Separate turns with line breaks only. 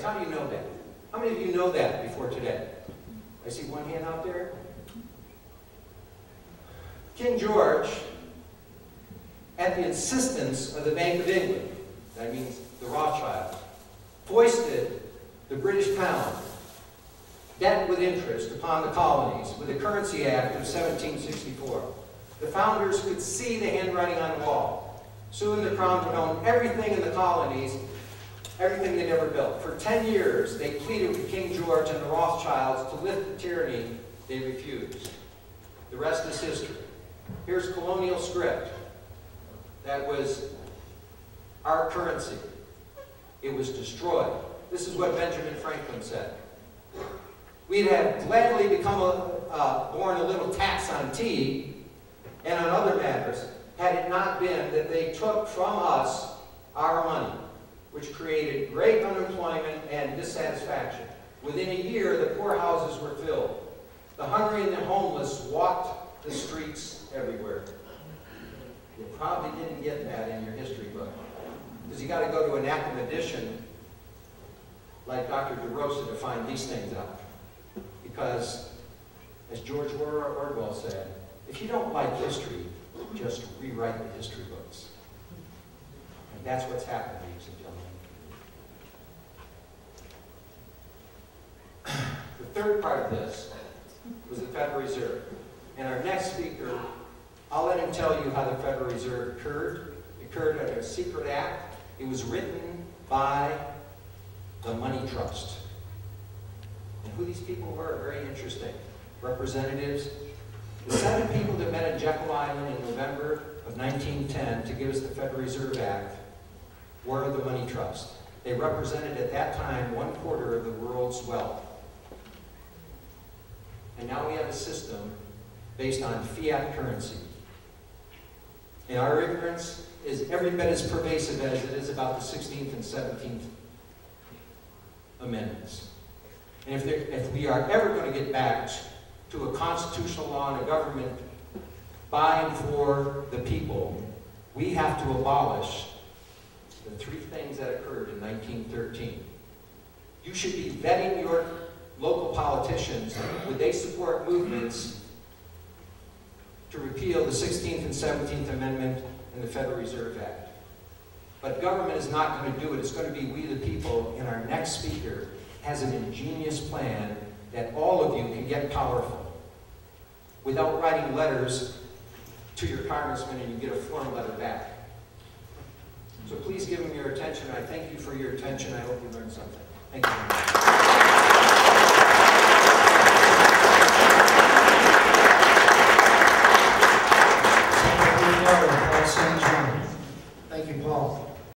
How do you know that? How many of you know that before today? I see one hand out there. King George, at the insistence of the Bank of England, that means the Rothschilds, foisted the British pound, debt with interest, upon the colonies with the Currency Act of 1764. The founders could see the handwriting on the wall. Soon the crown would own everything in the colonies, everything they'd ever built. For 10 years, they pleaded with King George and the Rothschilds to lift the tyranny. They refused. The rest is history. Here's colonial script. That was our currency. It was destroyed. This is what Benjamin Franklin said. We'd have gladly become born a little tax on tea and on other matters had it not been that they took from us our money, which created great unemployment and dissatisfaction. Within a year, the poorhouses were filled. The hungry and the homeless walked the streets everywhere. You probably didn't get that in your history book, because you got to go to an Ackham edition like Dr. DeRosa to find these things out. Because, as George Orwell said, if you don't like history, just rewrite the history books. And that's what's happened, ladies and gentlemen. The third part of this was the Federal Reserve. And our next speaker, I'll let him tell you how the Federal Reserve occurred. It occurred under a secret act. It was written by the Money Trust. And who these people were, very interesting. Representatives. The 7 people that met at Jekyll Island in November of 1910 to give us the Federal Reserve Act were the Money Trust. They represented at that time 1/4 of the world's wealth. And now we have a system based on fiat currency. And our ignorance is every bit as pervasive as it is about the 16th and 17th Amendments. And if we are ever going to get back to a constitutional law and a government by and for the people, we have to abolish the 3 things that occurred in 1913. You should be vetting your local politicians. Would they support movements to repeal the 16th and 17th Amendment and the Federal Reserve Act? But government is not going to do it. It's going to be we the people. And our next speaker has an ingenious plan that all of you can get powerful without writing letters to your congressman and you get a form letter back. So please give him your attention. I thank you for your attention. I hope you learned something. Thank you very much.